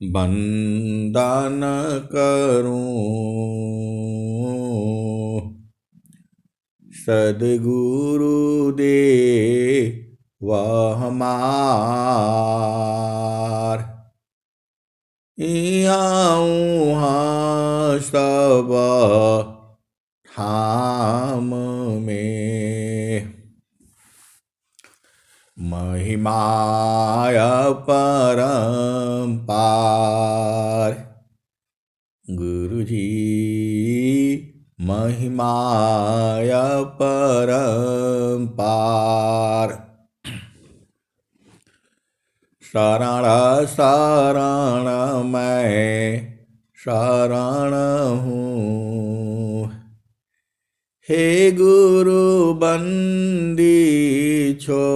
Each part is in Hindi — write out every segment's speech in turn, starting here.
बंदन करूं सद्गुरु दे वह हमार। इहाँ सब धाम में महिमाय परम्पार। गुरुजी महिमाय परम्पार। शरण शरण मैं शरण हूँ। हे गुरु बंदी छोर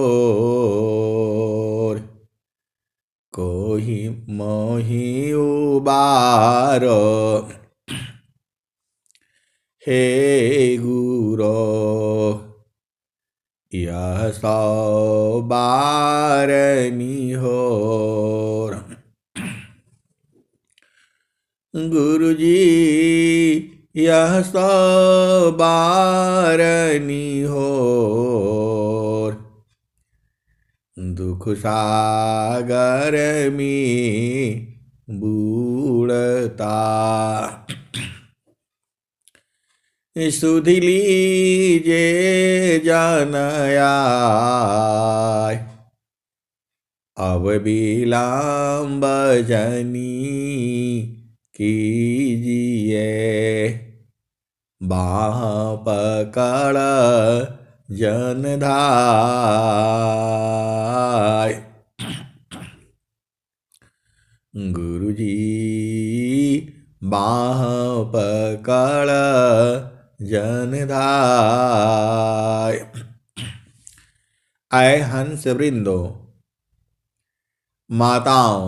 कोहि मोहि उबारो। हे गुरो यह सौ बारनी होर। गुरुजी यह सौ बारनी होर। दुख सागर में बूढ़ता सुधि लीजे जन आय। अब विलंब जनी कीजिए बाह पकड़ जन धाय। गुरुजी बाह पकड़ जन धाय। आए हंस वृंदो, माताओं,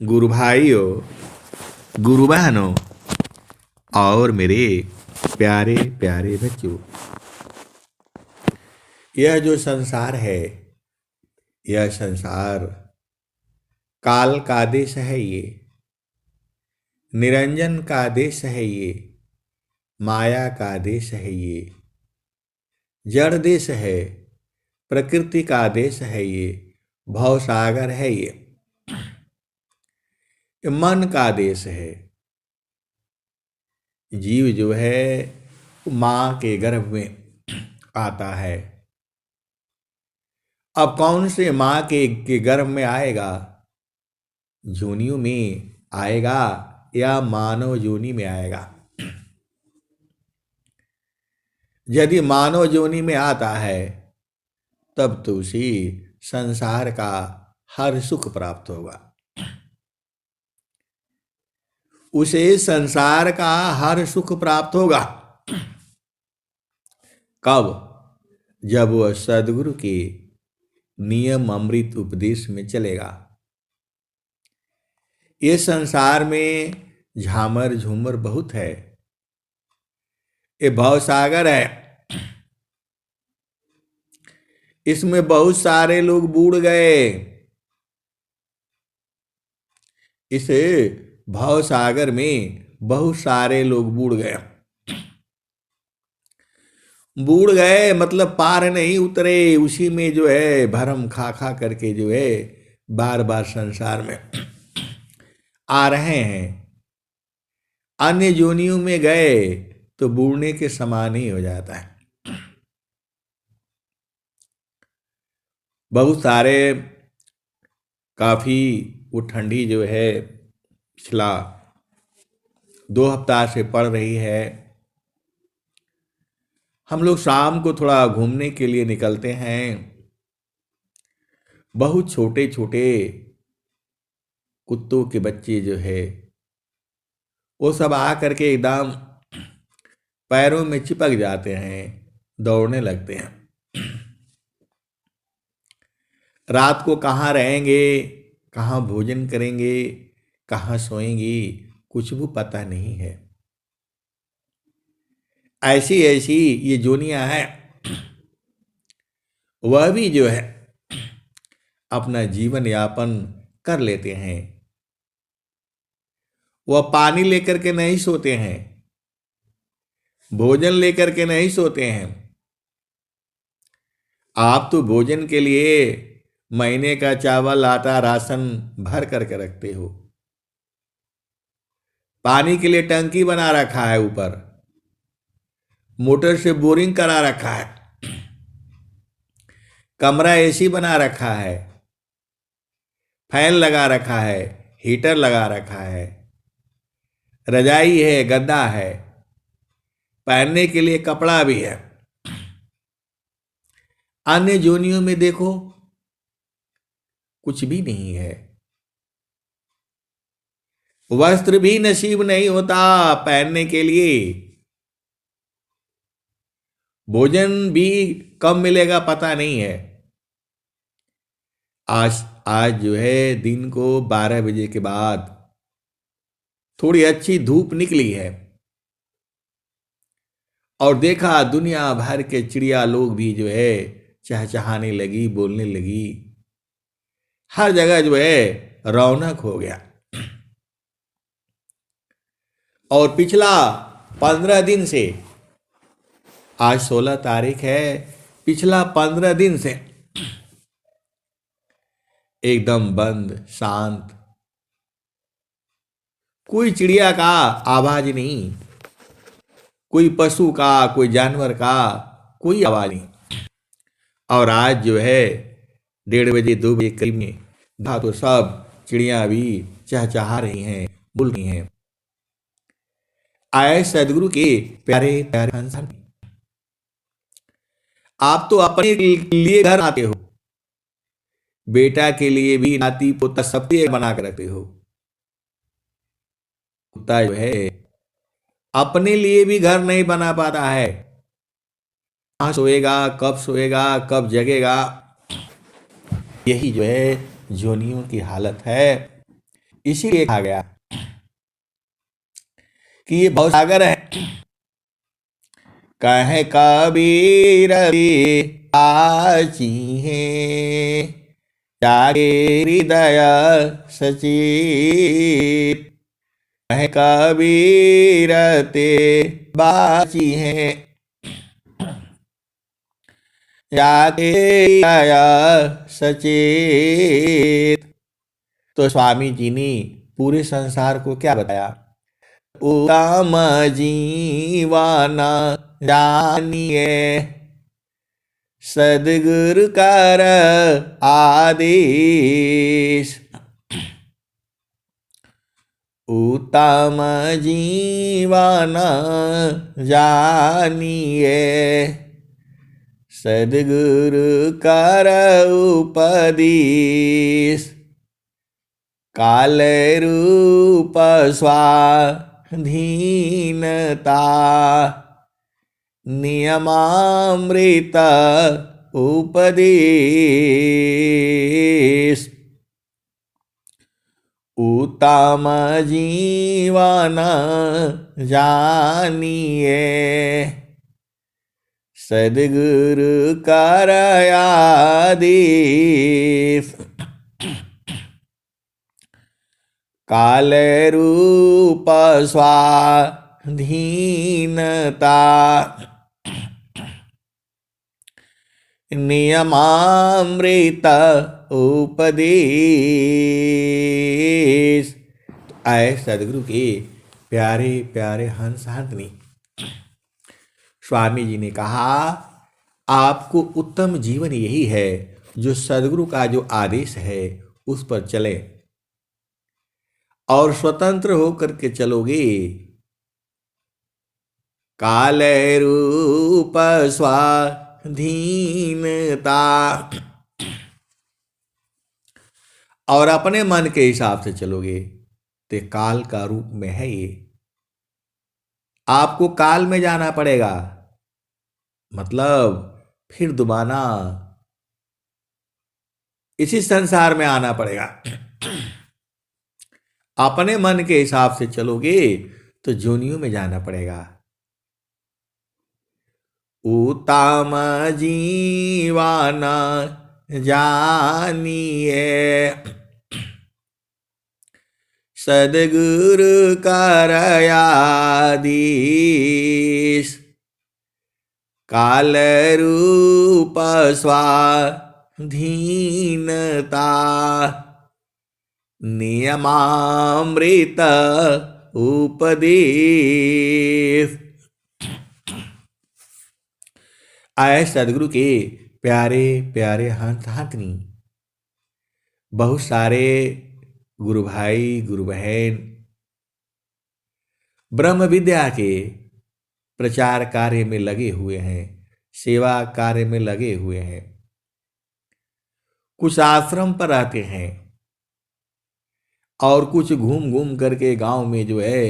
गुरु भाइयों, गुरु बहनों और मेरे प्यारे प्यारे बच्चों, यह जो संसार है, यह संसार काल का देश है। ये निरंजन का देश है। ये माया का देश है। ये जड़ देश है। प्रकृति का देश है। ये भवसागर है। ये मन का देश है। जीव जो है माँ के गर्भ में आता है। अब कौन से माँ के गर्भ में आएगा? जोनियों में आएगा या मानव जोनि में आएगा? यदि मानव जोनि में आता है तब तो उसे संसार का हर सुख प्राप्त होगा। उसे संसार का हर सुख प्राप्त होगा। कब? जब वह सद्गुरु के नियम अमृत उपदेश में चलेगा। ये संसार में झामर झूमर बहुत है। ये भवसागर है। इसमें बहुत सारे लोग बूढ़ गए। इस भवसागर में बहुत सारे लोग बूढ़ गए। बूढ़ गए मतलब पार नहीं उतरे। उसी में जो है भरम खा खा करके जो है बार बार संसार में आ रहे हैं। अन्य जोनियों में गए तो बूढ़ने के समान ही हो जाता है। बहुत सारे काफ़ी वो ठंडी जो है पिछला 2 हफ्ता से पड़ रही है। हम लोग शाम को थोड़ा घूमने के लिए निकलते हैं। बहुत छोटे छोटे कुत्तों के बच्चे जो है वो सब आ करके एकदम पैरों में चिपक जाते हैं, दौड़ने लगते हैं। रात को कहाँ रहेंगे, कहाँ भोजन करेंगे, कहाँ सोएंगी, कुछ भी पता नहीं है। ऐसी ऐसी ये जोनियां हैं। वह भी जो है अपना जीवन यापन कर लेते हैं। वह पानी लेकर के नहीं सोते हैं, भोजन लेकर के नहीं सोते हैं। आप तो भोजन के लिए महीने का चावल आटा राशन भर करके रखते हो, पानी के लिए टंकी बना रखा है, ऊपर मोटर से बोरिंग करा रखा है, कमरा एसी बना रखा है, फैन लगा रखा है, हीटर लगा रखा है, रजाई है, गद्दा है, पहनने के लिए कपड़ा भी है। अन्य जोनियों में देखो कुछ भी नहीं है, वस्त्र भी नसीब नहीं होता पहनने के लिए, भोजन भी कब मिलेगा पता नहीं है। आज आज जो है दिन को 12 बजे के बाद थोड़ी अच्छी धूप निकली है और देखा दुनिया भर के चिड़िया लोग भी जो है चहचहाने लगी, बोलने लगी, हर जगह जो है रौनक हो गया। और पिछला 15 दिन से, आज 16 तारीख है, पिछला 15 दिन से एकदम बंद, शांत, कोई चिड़िया का आवाज नहीं, कोई पशु का, कोई जानवर का कोई आवाज नहीं। और आज जो है 1:30 बजे 2 बजे करीब में तो सब चिड़िया भी चहचहा रही हैं, बोल रही हैं। आए सदगुरु के प्यारे प्यारे इंसान, आप तो अपने लिए घर आते हो, बेटा के लिए भी नाती पोता सबके बना कर रखते हो। कुत्ता जो है अपने लिए भी घर नहीं बना पाता है, कहाँ सोएगा, कब जगेगा। यही जो है जोनियों की हालत है। इसीलिए कहा गया कि ये भवसागर है। कहे कबीर आची है, जागे हृदय सचित, कहे कबीर ते बाची है, जागे हृदय सचित। तो स्वामी जी ने पूरे संसार को क्या बताया? उत्तम जीवन जानिए, सदगुरु कर आदेश। उत्तम जीवन जानिए, सदगुरु कर उपदेश। काल रूप स्वाधीनता, नियमामृत उपदेश। उत्तम जीवन जानिए, सदगुरु कर आदेश। काल रूप स्वाधीनता, नियमामृत उपदेश। आए सदगुरु के प्यारे प्यारे हंस हंसनी, स्वामी जी ने कहा आपको उत्तम जीवन यही है जो सदगुरु का जो आदेश है उस पर चले और स्वतंत्र होकर के चलोगे। काल रूप स्वाधीनता, और अपने मन के हिसाब से चलोगे तो काल का रूप में है ये। आपको काल में जाना पड़ेगा, मतलब फिर दोबारा इसी संसार में आना पड़ेगा। अपने मन के हिसाब से चलोगे तो जोनियों में जाना पड़ेगा। उत्तम जीवन जानिए, सद्गुरु करयाधीश काल रूप स्वाधीनता नियमामृत उपदेश। आए सदगुरु के प्यारे प्यारे हाथनी, बहुत सारे गुरु भाई गुरु बहन ब्रह्म विद्या के प्रचार कार्य में लगे हुए हैं, सेवा कार्य में लगे हुए हैं। कुछ आश्रम पर रहते हैं और कुछ घूम घूम करके गांव में जो है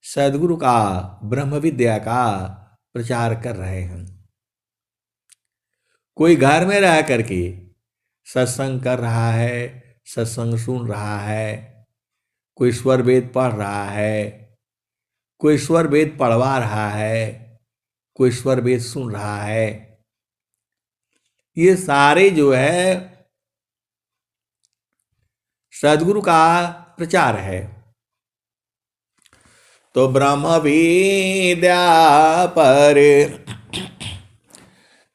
सदगुरु का ब्रह्म विद्या का प्रचार कर रहे हैं। कोई घर में रह करके सत्संग कर रहा है, सत्संग सुन रहा है, कोई स्वर वेद पढ़ रहा है, कोई स्वर वेद पढ़वा रहा है, कोई स्वर वेद सुन रहा है। ये सारे जो है सदगुरु का प्रचार है। तो ब्रह्म विद्या पर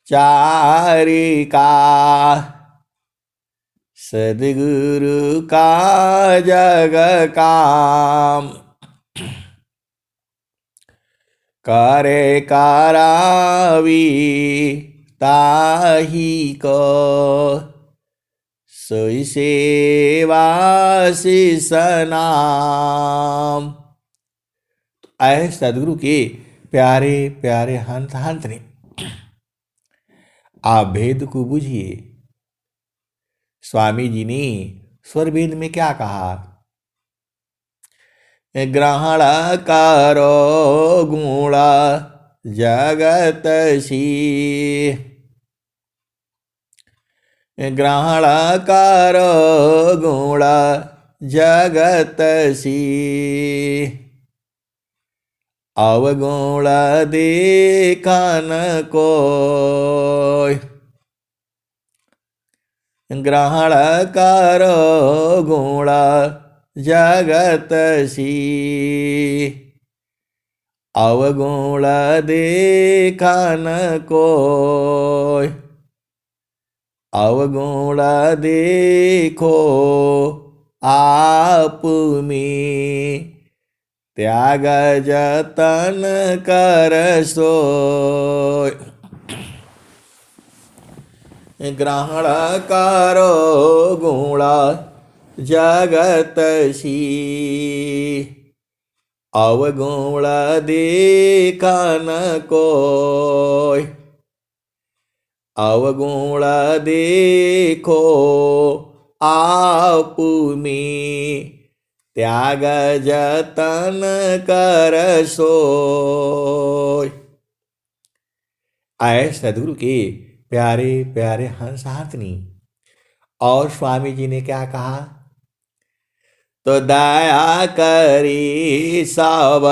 चारिका सद्गुरु का जग काम करे करावी ताही को सोई सेवा सनाम। आए सदगुरु के प्यारे प्यारे हंत ने आप भेद को बुझिए। स्वामी जी ने स्वर वेद में क्या कहा? ग्रहण करो गुण जगत सी, ग्रहण करो गुण जगत सी, अवगुण देखन कोय। ग्रहण करो गुण जगत सी, अवगुण देखन कोय। अवगुण देखो आप में, त्याग जतन कर सोय। ग्रहण करो गुण जगत सी, अवगुण देखन कोय। अवगुण देखो आप में, त्याग जतन कर सोय। आए सदगुरु के प्यारे प्यारे हंसातनी। और स्वामी जी ने क्या कहा? तो दया करी सब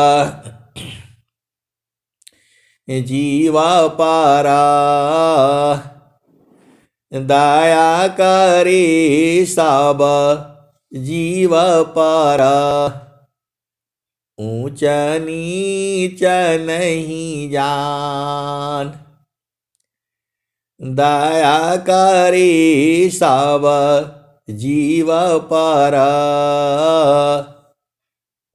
जीव पारा, दया करी सब जीव पारा, ऊंच नीच नहीं जान। दया करी सब जीव पारा,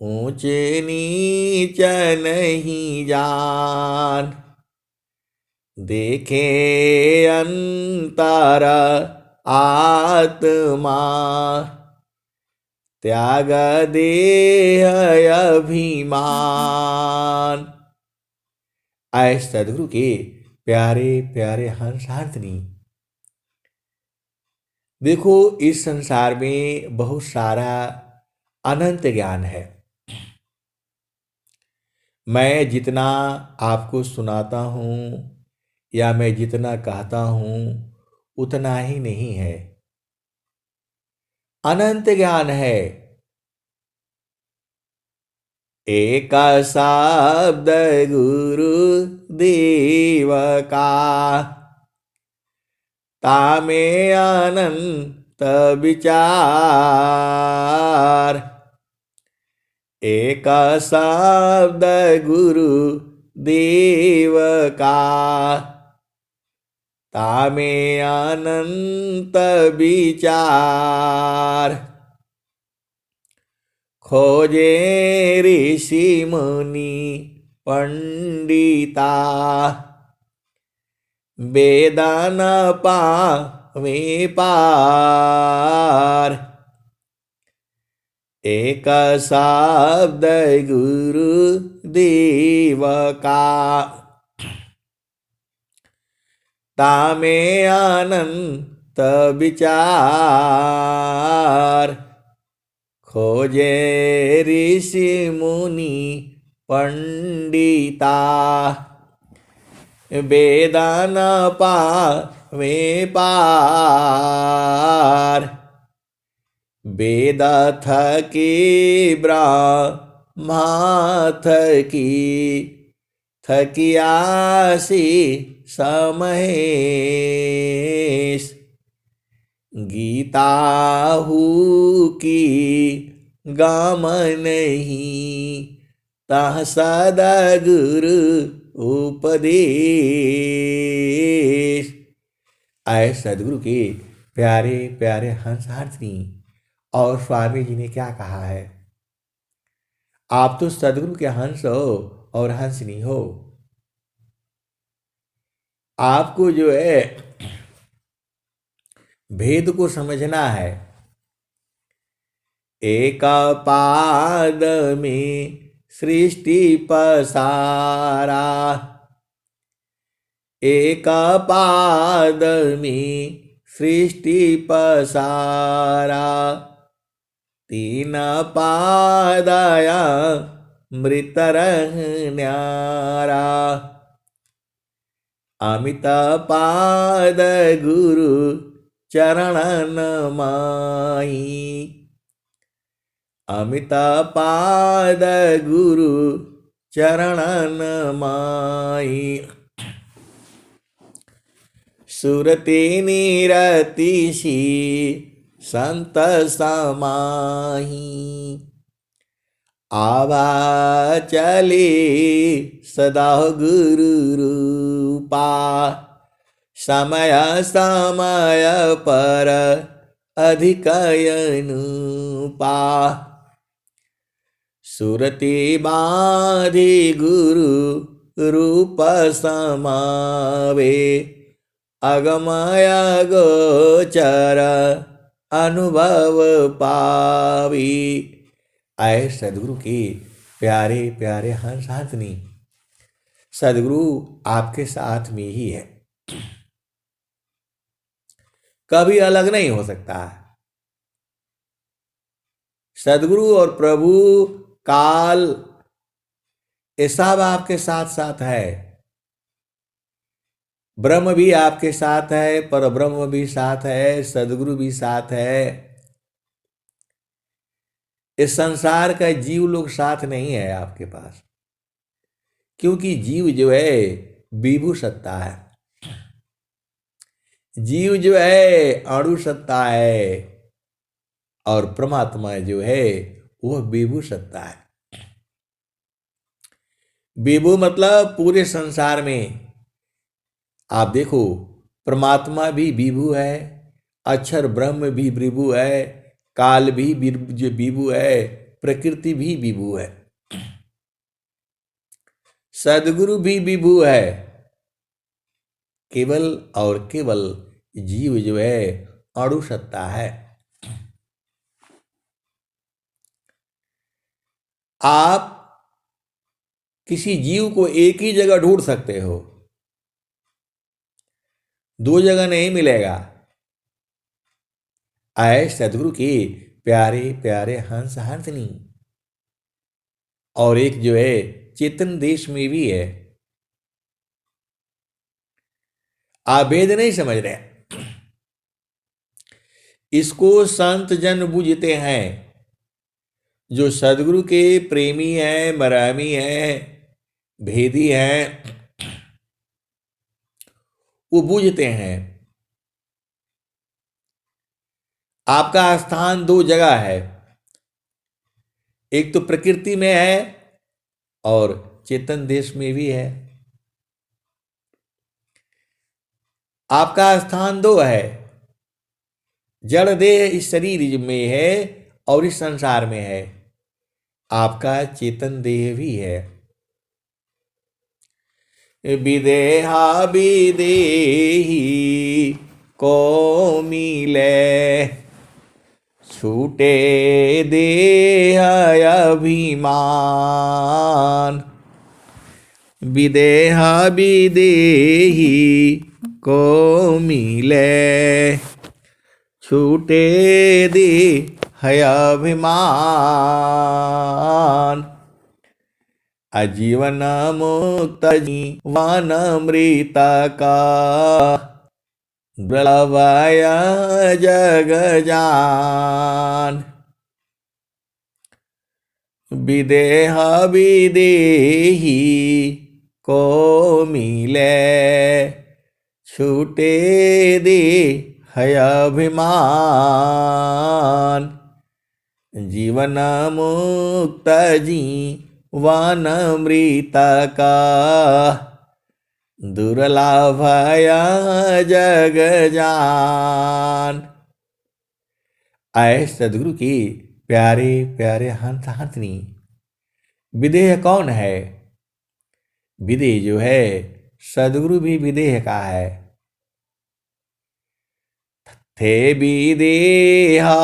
ऊंच नीच नहीं जान। देखे अंतर आत्मा, त्याग देह अभिमान। आए सदगुरु के प्यारे प्यारे हंसार्थनी। देखो, इस संसार में बहुत सारा अनंत ज्ञान है। मैं जितना आपको सुनाता हूँ या मैं जितना कहता हूँ उतना ही नहीं है, अनंत ज्ञान है। एक शब्द गुरु देव का, तामे अनंत विचार। एक शब्द गुरु देव का, तामे अनंत विचार। खोजे ऋषि मुनि पंडिता, वेदान पावे पार। एक शब्द गुरु देव का, तामे अनंत विचार। खोजे ऋषि मुनि पंडिता, वेदान पावे पार। वेद थकी ब्रह्मा थकियासी समहेश। गीता हूँ की गाम नहीं, तह सदगुरु उपदेश। आए सदगुरु के प्यारे प्यारे हंसहारनी। और स्वामी जी ने क्या कहा है? आप तो सदगुरु के हंस हो और हंसनी हो। आपको जो है भेद को समझना है। एक पाद में सृष्टि पसारा, एक पाद में सृष्टि पसारा। तीन पादया मृत न्यारा। अमित पाद गुरु चरणन माही, अमित पाद गुरु चरणन माही। सुरति निरतिशी संत समाही, आवा चले सदा गुरु रूपा। समय समय पर अधिक अनुपा। सुरति बाधी गुरु रूप समावे, अगमय गोचर अनुभव पावी। आए सदगुरु के प्यारे प्यारे हंसहारनी। सदगुरु आपके साथ में ही है, कभी अलग नहीं हो सकता। सदगुरु और प्रभु काल ये सब आपके साथ साथ है। ब्रह्म भी आपके साथ है, पर ब्रह्म भी साथ है, सदगुरु भी साथ है। इस संसार का जीव लोग साथ नहीं है आपके पास, क्योंकि जीव जो है विभू सत्ता है। जीव जो है अणु सत्ता है, और परमात्मा जो है वह विभू सत्ता है। विभू मतलब पूरे संसार में आप देखो, परमात्मा भी विभू है, अक्षर ब्रह्म भी विभू है, काल भी विभू है, प्रकृति भी विभू है, सदगुरु भी विभू है। केवल और केवल जीव जो है अणु सत्ता है। आप किसी जीव को एक ही जगह ढूंढ सकते हो, दो जगह नहीं मिलेगा। आए सदगुरु के प्यारे प्यारे हंस हंसनी। और एक जो है चेतन देश में भी है। आप भेद नहीं समझ रहे, इसको संत जन बूझते हैं। जो सदगुरु के प्रेमी हैं, मरामी हैं, भेदी हैं, वो बूझते हैं। आपका स्थान दो जगह है, एक तो प्रकृति में है और चेतन देश में भी है। आपका स्थान दो है, जड़ देह इस शरीर में है और इस संसार में है, आपका चेतन देह भी है। विदेहा विदेही को मिले, छूटे देह अभिमान। विदेहा विदेही को मिले, छूटे देह अभिमान। आजीवन मुक्त जीवन मृत का, दुर्लभय जग जान। विदेह विदेही को मिले, छूटे देह अभिमान। जीवन मुक्त जीवन मृत का, दुर्लभय जग जान। आए सदगुरु की प्यारे प्यारे हंस हंसनी। विदेह कौन है? विदेह जो है सदगुरु भी विदेह का है। थे विदेहा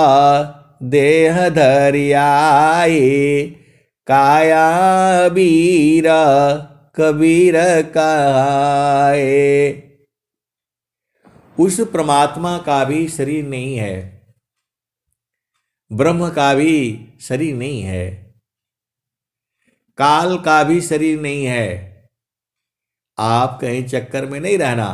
देह धरियाए, काया वीर कबीर कहाए। उस परमात्मा का भी शरीर नहीं है, ब्रह्म का भी शरीर नहीं है, काल का भी शरीर नहीं है। आप कहीं चक्कर में नहीं रहना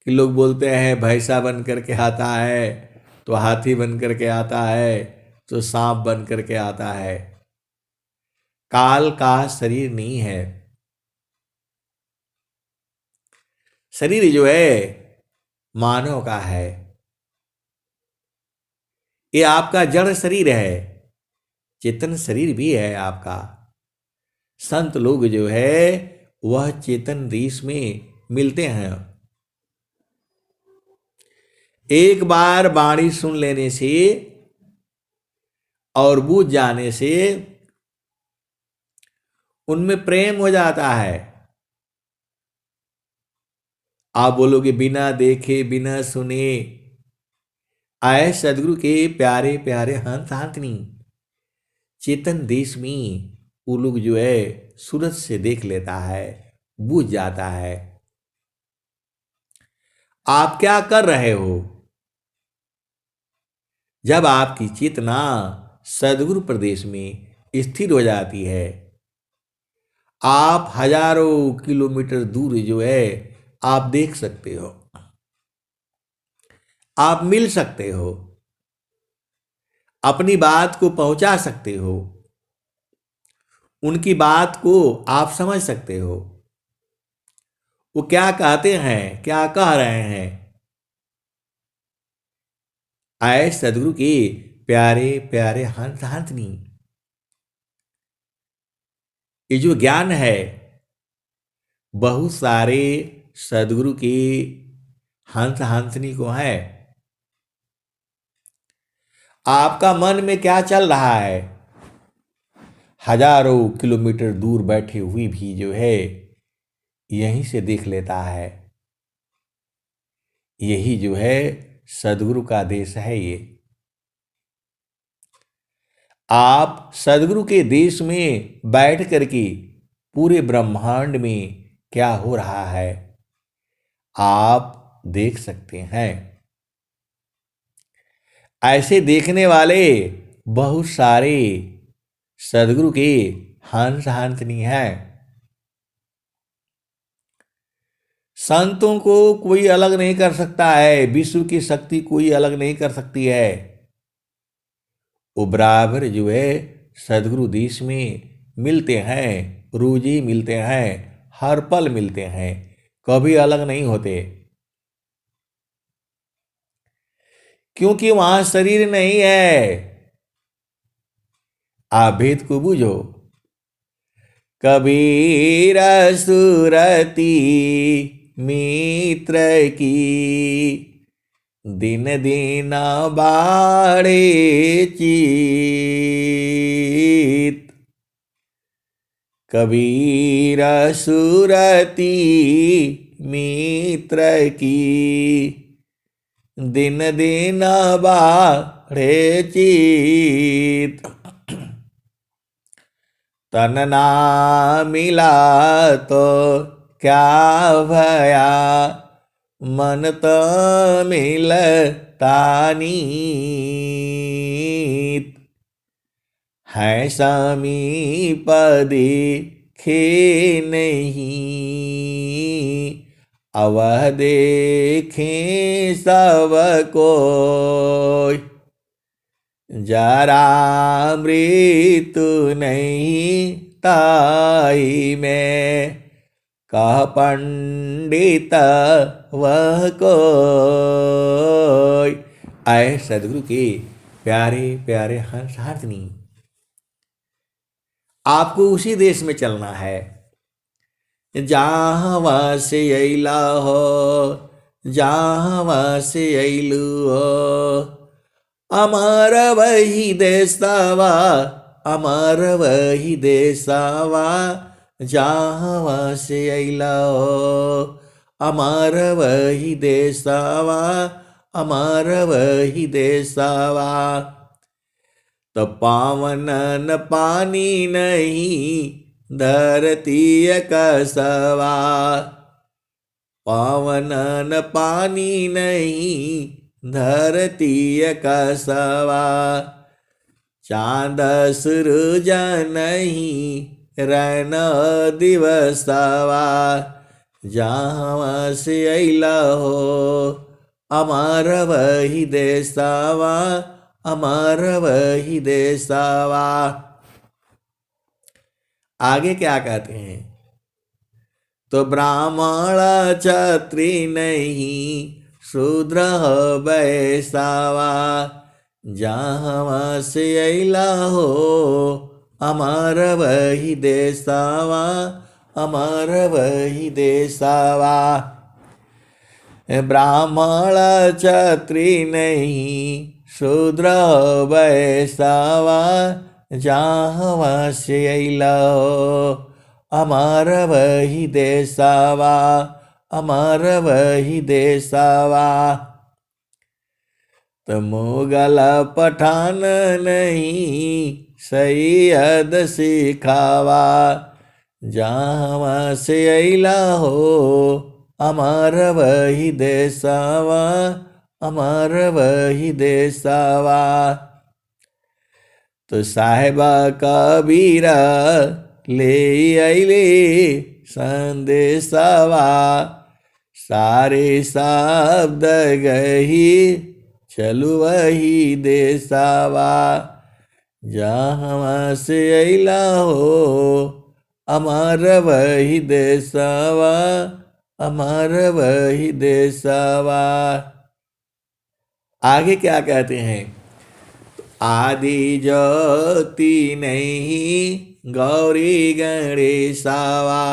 कि लोग बोलते हैं भैंसा बन करके आता है, तो हाथी बन करके आता है, तो सांप बन करके आता है। काल का शरीर नहीं है। शरीर जो है मानव का है, ये आपका जड़ शरीर है, चेतन शरीर भी है आपका। संत लोग जो है वह चेतन देश में मिलते हैं। एक बार वाणी सुन लेने से और बूझ जाने से उनमें प्रेम हो जाता है। आप बोलोगे बिना देखे बिना सुने। आए सदगुरु के प्यारे प्यारे हंस हंसनी। चेतन देश में वो लोग जो है सूरज से देख लेता है, बूझ जाता है। आप क्या कर रहे हो? जब आपकी चेतना सदगुरु प्रदेश में स्थिर हो जाती है, आप हजारों किलोमीटर दूर जो है आप देख सकते हो, आप मिल सकते हो, अपनी बात को पहुंचा सकते हो, उनकी बात को आप समझ सकते हो। वो क्या कहते हैं, क्या कह रहे हैं। आए सदगुरु के प्यारे प्यारे हंस हंसनी। ये जो ज्ञान है बहुत सारे सदगुरु के हंस हंसनी को है। आपका मन में क्या चल रहा है, हजारों किलोमीटर दूर बैठे हुए भी जो है यहीं से देख लेता है। यही जो है सदगुरु का देश है। ये आप सदगुरु के देश में बैठ करके पूरे ब्रह्मांड में क्या हो रहा है आप देख सकते हैं। ऐसे देखने वाले बहुत सारे सदगुरु के हंस हंसनी हैं। संतों को कोई अलग नहीं कर सकता है, विश्व की शक्ति कोई अलग नहीं कर सकती है। वो बराबर जो है सदगुरु देश में मिलते हैं, रोज ही मिलते हैं, हर पल मिलते हैं, कभी अलग नहीं होते। क्योंकि वहां शरीर नहीं है, आप भेद को बूझो। कबीर सुरती मित्र की, दिन दिन बाढ़े चित। कबीर सुरती मित्र की, दिन दिन बाढ़े चित। तन ना मिला तो क्या भया, मन तो मिलता नीत। है समीप देखे नहीं, अवह देखे सब कोई। जरा मृत्यु नहीं ताई में, कह पंडित वह कोई। आए सदगुरु के प्यारे प्यारे हंसहारनी, आपको उसी देश में चलना है जहाँ से अला हो, जहाँ से अइलू हो। अमर वही देशवा, अमर वही देशवा, जहाँ से अइला हो। अमर वही देशवा, अमर वही देशवा। तो पावन न पानी नहीं धरती कसवा, पावन न पानी नहीं धरती कसवा। चाँद सूरज नहीं रैन दिवसवा, जहाँ से अइला हो। अमर वही देशवा, अमर वही देशवा। आगे क्या कहते हैं? तो ब्राह्मण क्षत्रि नहीं शूद्र वैसावा, जहाँ से अइला हो। अमर वही देशवा, अमर वही देशवा। ब्राह्मण क्षत्रि नहीं शूद्र वैसावा, जहाँ से अइला हो। अमर वही देशवा, अमर वही देशवा। तो मुगल पठान नहीं सैयद सिखावा, जहाँ से अइला हो। अमर वही देशवा, अमर वही देशवा। तो साहेबा कबीरा ले अइले संदेशवा, सारे शब्द गही चलु वही देशवा, जहाँ से अइला हो। अमर वही देशवा, अमर वही देशवा। आगे क्या कहते हैं? आदि ज्योति नहीं गौरी गणेशवा,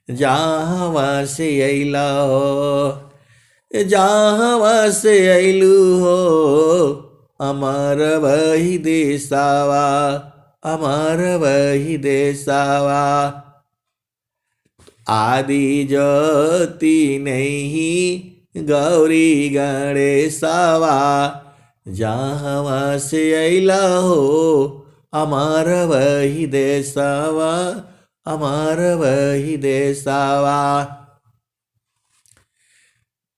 जहाँ से अइला हो। जहाँ से अइलू हो। अमर वही देशवा, अमर वही देशवा। आदि ज्योति नहीं गौरी गणेशवा, जहाँ से अइला हो। अमर वही देशवा, अमर वही देशवा।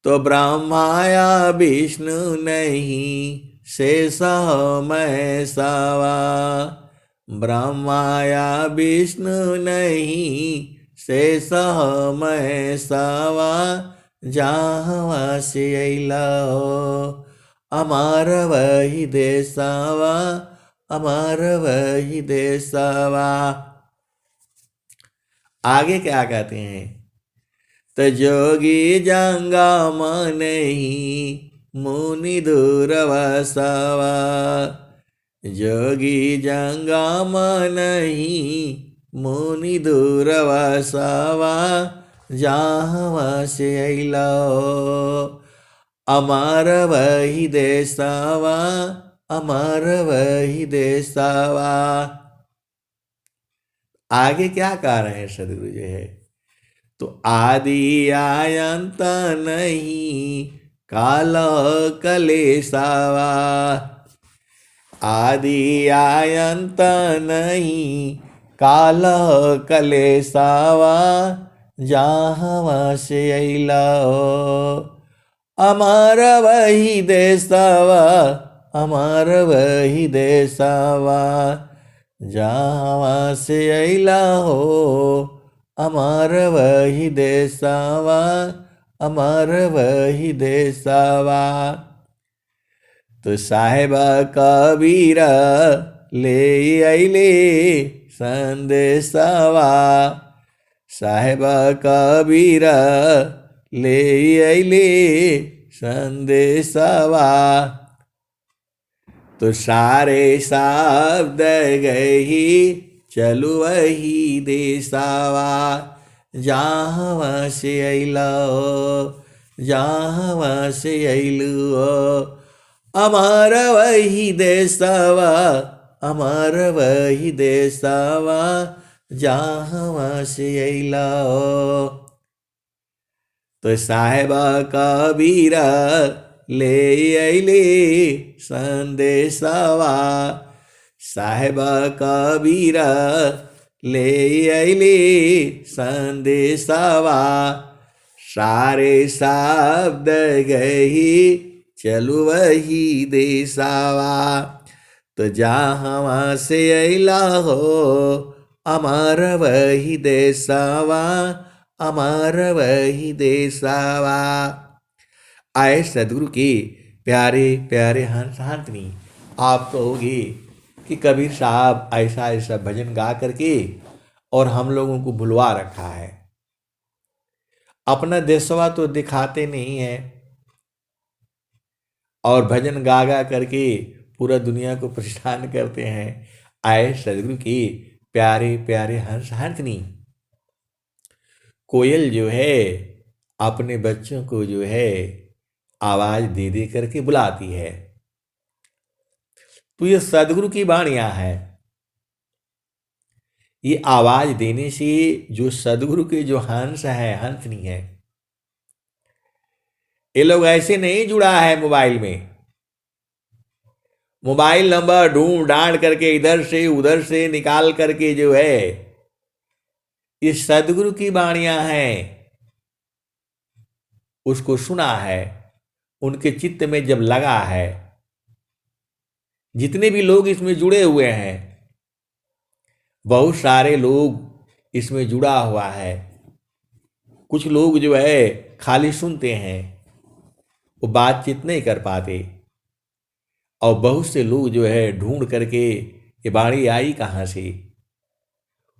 तो ब्रह्माया विष्णु नहीं शेष महेशवा, ब्रह्माया विष्णु नहीं शेष महेशवा, जहाँ से अइला हो। अमर वही देशवा, अमर वही देशवा। आगे क्या कहते हैं? तो जोगी जंगम नहीं मुनि दूरवसवा, जोगी जंगम नहीं मुनि दूरवसवा जहाँ से अइला अमर वही देशवा अमर वही देशवा। आगे क्या कह रहे हैं सदगुरु जी है, तो आदि आयंत नहीं काल कलेसावा, आदि आयंत नहीं काल कलेसावा जहाँ से अइला अमर वही देशवा अमर वही देशवा जहाँ से अइला हो अमर वही देशवा अमर वही देशवा। तो साहेब कबीर ले अइले संदेशवा, साहेब कबीर ले अइले संदेशवा। तो सारे शब्द गही चलु वही देशवा जहाँ से अइला जहाँ से अइलु अमर वही देशवा अमर वही देशवा जहाँ से अइला। तो साहेब कबीर ले अइले संदेशवा, साहेब कबीर ले अइले संदेशवा। सारे शब्द गही चलु वही देशवा, तो जहाँ से अइला हो अमर वही देशवा अमर वही देशवा। आए सदगुरु के प्यारे प्यारे हंस हाथनी, आप कहोगे कि कबीर साहब ऐसा ऐसा भजन गा करके और हम लोगों को भुलवा रखा है, अपना देशवा तो दिखाते नहीं है और भजन गा गा करके पूरा दुनिया को परेशान करते हैं। आए सदगुरु की प्यारे प्यारे हंस हाथनी, कोयल जो है अपने बच्चों को जो है आवाज दे दे करके बुलाती है, तो ये सदगुरु की वाणियां है। ये आवाज देने से जो सदगुरु के जो हंस है हंसनी है, ये लोग ऐसे नहीं जुड़ा है मोबाइल में, मोबाइल नंबर ढूंढ डांड करके इधर से उधर से निकाल करके जो है ये सदगुरु की वाणियां हैं, उसको सुना है, उनके चित्त में जब लगा है। जितने भी लोग इसमें जुड़े हुए हैं, बहुत सारे लोग इसमें जुड़ा हुआ है। कुछ लोग जो है खाली सुनते हैं, वो बातचीत नहीं कर पाते, और बहुत से लोग जो है ढूंढ करके ये वाणी आई कहाँ से,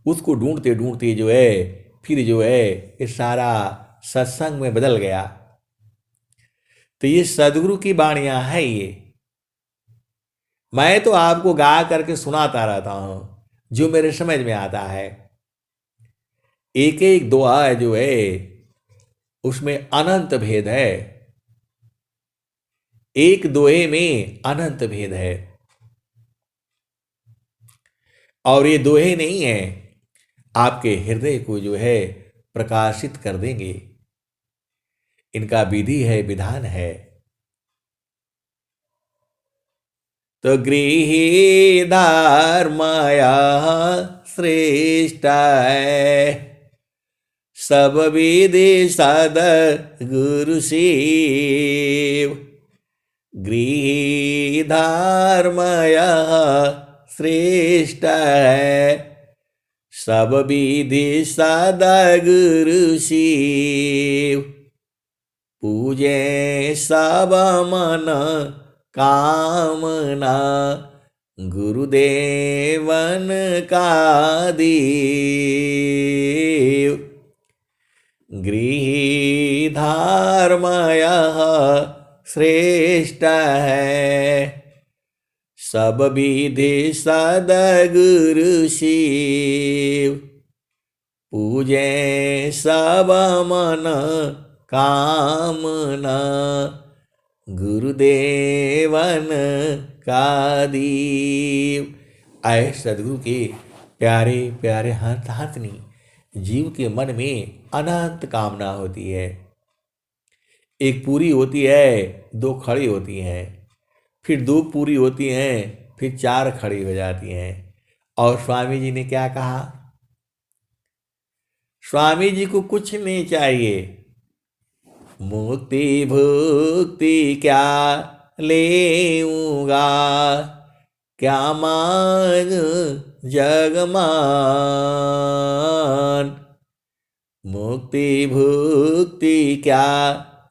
उसको ढूंढते ढूंढते जो है फिर जो है ये सारा सत्संग में बदल गया। तो ये सदगुरु की वाणियां है। ये मैं तो आपको गा करके सुनाता रहता हूं जो मेरे समझ में आता है। एक एक दुआ जो है उसमें अनंत भेद है, एक दोहे में अनंत भेद है, और ये दोहे नहीं है आपके हृदय को जो है प्रकाशित कर देंगे। इनका विधि है, विधान है। तो गृहीधार माया श्रेष्ठ है, सब विधि सद गुरु शिव। गृहीधार माया श्रेष्ठ है, सब विधि सदा गुरु शिव। पूजे सब मन कामना, गुरुदेवन का देव। गृहीधार माया श्रेष्ठ है, सब विधि सदगुरु शिव, पूजे सब मन कामना, गुरुदेवन का दीव। आए सदगुरु के प्यारे प्यारे हाथनी, जीव के मन में अनंत कामना होती है। एक पूरी होती है, दो खड़ी होती हैं, फिर दो पूरी होती हैं, फिर चार खड़ी हो जाती हैं। और स्वामी जी ने क्या कहा? स्वामी जी को कुछ नहीं चाहिए, मुक्ति भुक्ति क्या लेऊंगा, क्या मांग जगमान, मुक्ति भुक्ति क्या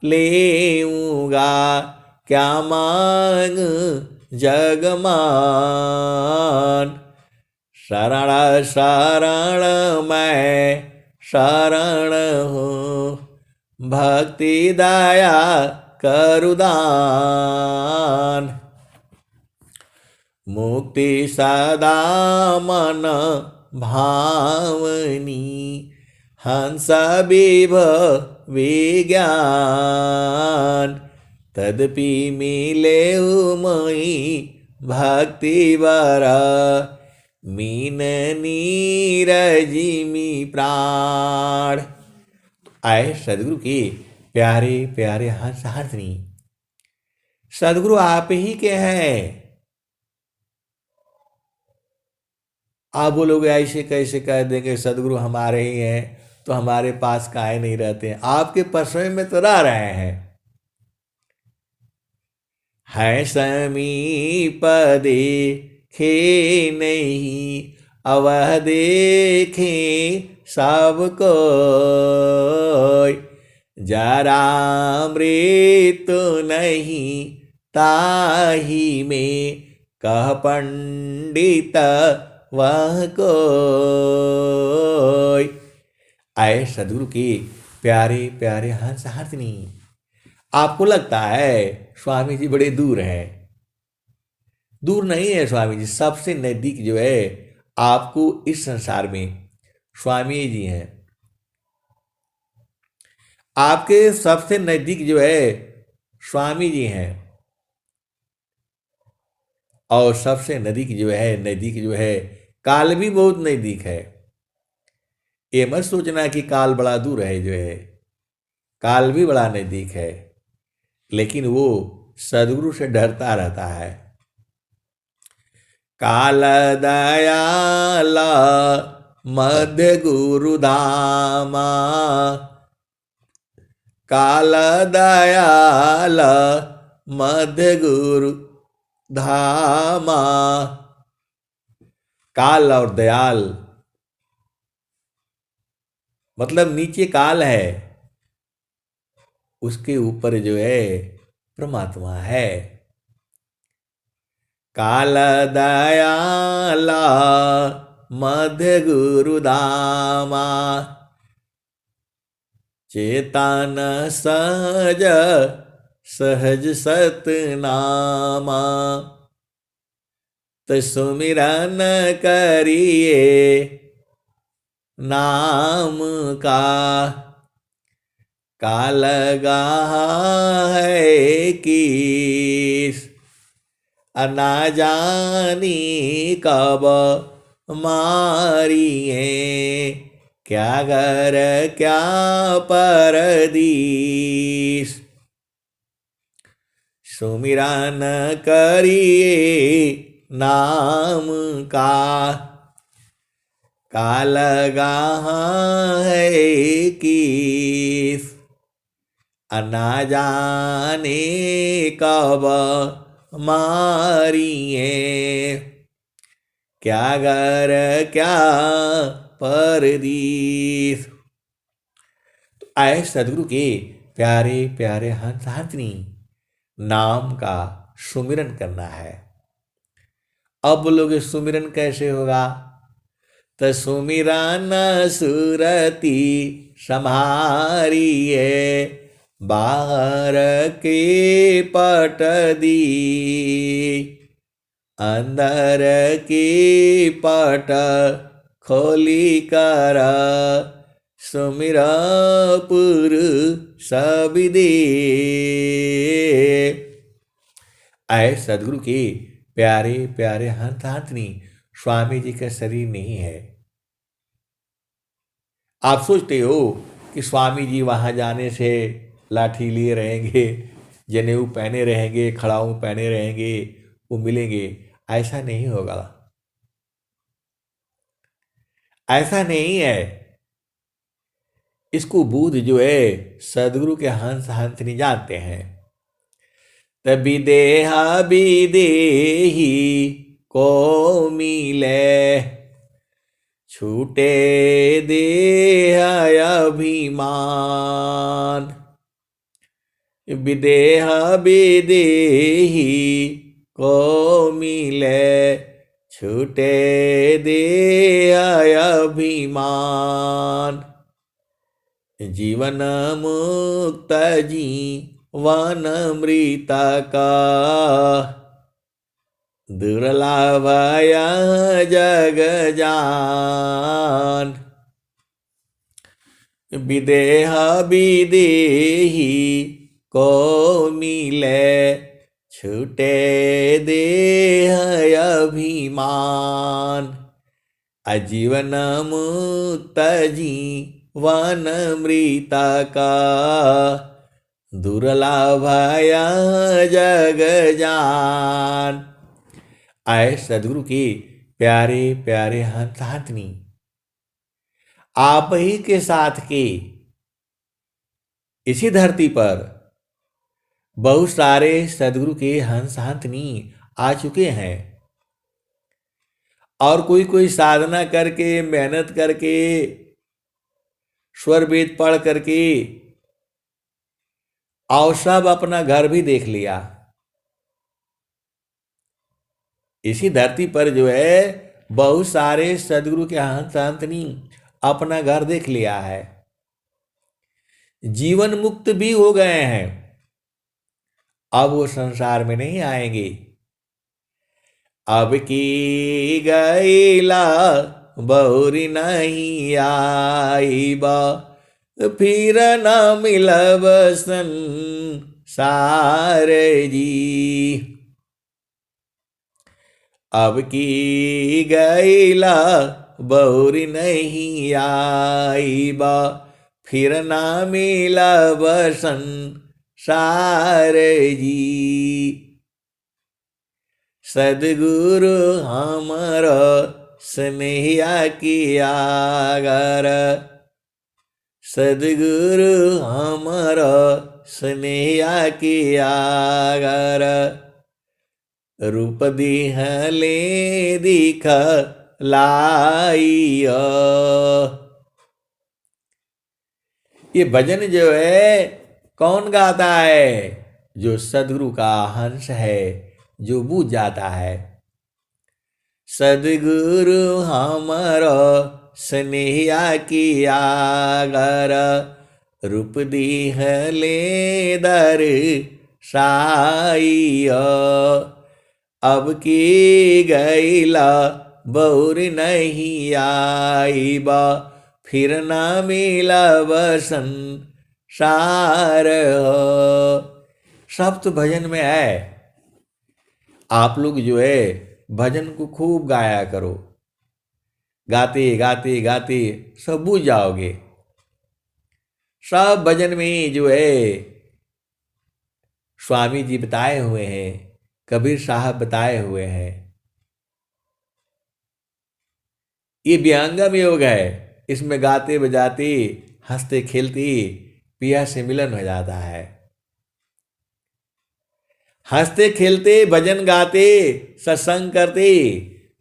लेऊंगा, क्या मांग जगमान, शरण शरण मैं शरण हूँ, भक्ति दया करुदान, मुक्ति सदा मन भावनी, हंस विभ विज्ञान, तदपि मिले मई भक्ति बरा, मीन नीरजिमी प्राण। आए सदगुरु के प्यारे प्यारे हाथनी, सदगुरु आप ही के हैं। आप बोलोगे ऐसे कैसे कह देंगे सदगुरु हमारे ही हैं, तो हमारे पास काहे नहीं रहते हैं? आपके परसों में तो रह रहे हैं। है समीप देखे नहीं, अवह देखे सबको, जरा मृत्यु नहीं ताही में, कह पंडित वह को। आए सदगुरु के प्यारे प्यारे हाथनी, आपको लगता है स्वामी जी बड़े दूर हैं? दूर नहीं है स्वामी जी, सबसे नजदीक जो है आपको इस संसार में स्वामी जी हैं। आपके सबसे नजदीक जो है स्वामी जी हैं, और सबसे नजदीक जो है काल भी बहुत नजदीक है। ये मत सोचना कि काल बड़ा दूर है, जो है काल भी बड़ा नजदीक है, लेकिन वो सदगुरु से डरता रहता है। काल दयाल मध्य गुरु धामा, काल दयाल मध्य गुरु धामा। काल और दयाल मतलब नीचे काल है, उसके ऊपर जो है परमात्मा है। काल दयाला मध्य गुरु धामा, चेतन सहज सहज सतनामा, तो सुमिरन करिए नाम का, काल गहा है किस, ना जानी कब मारिए, क्या घर क्या परदीस। सुमिरन करिए नाम का, काल गहा है किस, ना जाने कब मारिए, क्या घर क्या परदीस। तो आए सदगुरु के प्यारे प्यारे हाथनी, नाम का सुमिरन करना है। अब बोलोगे सुमिरन कैसे होगा? तो सुमिरन सुरती सम्हारिए, बाहर के पट दी, अंदर की पट खोली कर सुमिरा पुर सबिदे। आए सदगुरु के प्यारे प्यारे हंस हाथनी स्वामी जी का शरीर नहीं है। आप सोचते हो कि स्वामी जी वहां जाने से लाठी लिए रहेंगे, जनेऊ पहने रहेंगे, खड़ाऊ पहने रहेंगे, वो मिलेंगे। ऐसा नहीं होगा, ऐसा नहीं है। इसको बुद्ध जो है सदगुरु के हंस हंस नहीं जानते हैं। तभी देहा विदेही को मिले छूटे देह अभिमान। विदेह विदेही को मिले छूटे देह अभिमान। जीवन मुक्त जीवन मृत का दुर्लभ जग जान। विदेह विदेही को मिले छूटे देह अभिमान। आजीवन मुक्त जीवन मृत का दुर्लभ जग जान। आए सदगुरु के प्यारे प्यारे हंस हाथनी, आप ही के साथ के इसी धरती पर बहुत सारे सदगुरु के हंस हाथनी आ चुके हैं, और कोई कोई साधना करके मेहनत करके स्वर वेद पढ़ करके और सब अपना घर भी देख लिया। इसी धरती पर जो है बहुत सारे सदगुरु के हंस हाथनी अपना घर देख लिया है, जीवन मुक्त भी हो गए हैं। अब वो संसार में नहीं आएंगे। अब की गैला बहुरी नहीं आईबा फिर न मिलब संसार जी। अब की गैला बहुरी नहीं आईबा फिर ना मिलब संसार जी। सदगुरु हमारा स्नेहिया की आगर, सदगुरु हमारा स्नेहिया की आगर। रूप दिहले दिख लाइया। ये भजन जो है कौन गाता है? जो सदगुरु का हंस है, जो बूझ जाता है। सदगुरु हमारा स्नेहिया की आगर, रूप दिहले दर साइया। अब की गैला बहुर नहीं आईबा फिर ना मिलब संसार हो। सब तो भजन में है। आप लोग जो है भजन को खूब गाया करो, गाते गाते गाते सब बूझ जाओगे। सब भजन में जो है स्वामी जी बताए हुए हैं, कबीर साहब बताए हुए हैं। ये विहंगम योग है। इसमें गाते बजाते हंसते खेलते पिया से मिलन हो जाता है। हंसते खेलते भजन गाते सत्संग करते